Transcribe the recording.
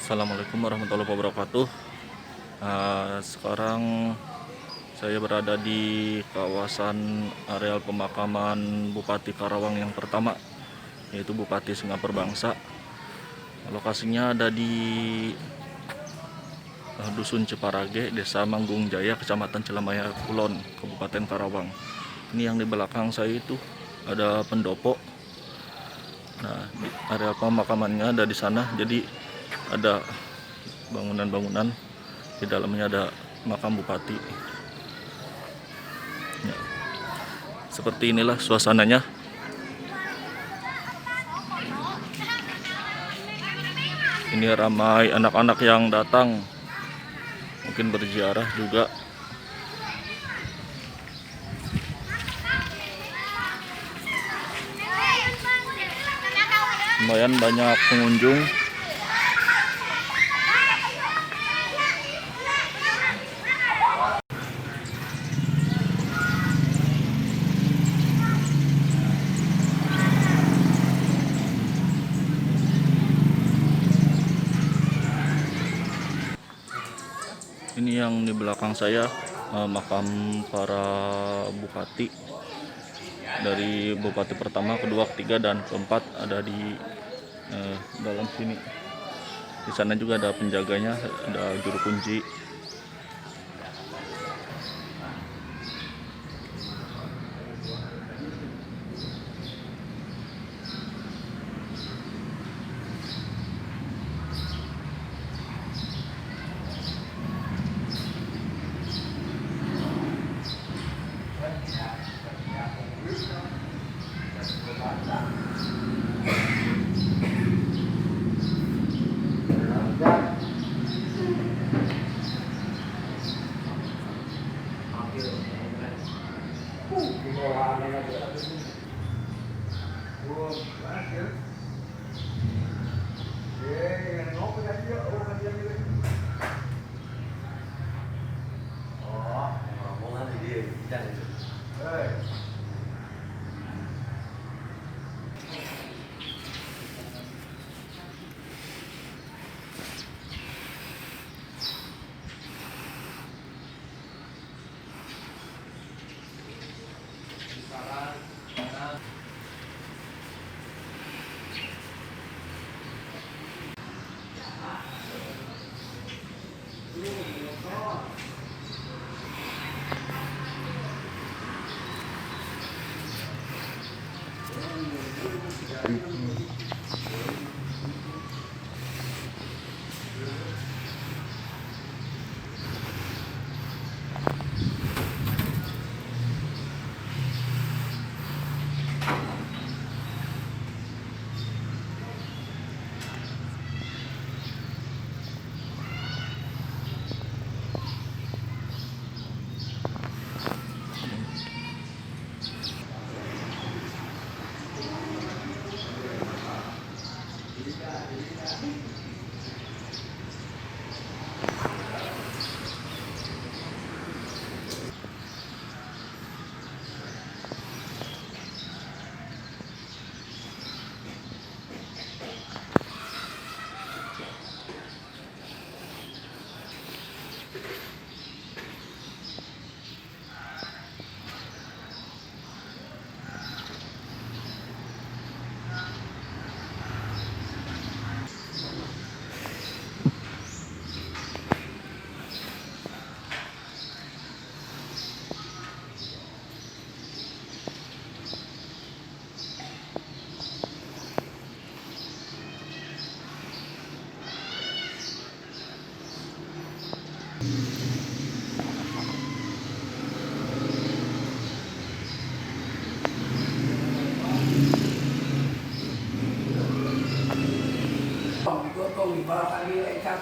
Assalamualaikum warahmatullahi wabarakatuh. Sekarang saya berada di kawasan areal pemakaman Bupati Karawang yang pertama, yaitu Bupati Singapura Bangsa. Lokasinya ada di Dusun Ciparage, Desa Manggung Jaya, Kecamatan Cilemaya Kulon, Kabupaten Karawang. Ini yang di belakang saya itu ada pendopo. Nah, areal pemakamannya ada di sana, jadi ada bangunan-bangunan, di dalamnya ada makam bupati. Ya, seperti inilah suasananya. Ini ramai anak-anak yang datang, mungkin berziarah juga. Lumayan banyak pengunjung. Ini yang di belakang saya, makam para bupati. Dari bupati pertama, kedua, ketiga, dan keempat ada di dalam sini. Di sana juga ada penjaganya, ada juru kunci. barangkali Eka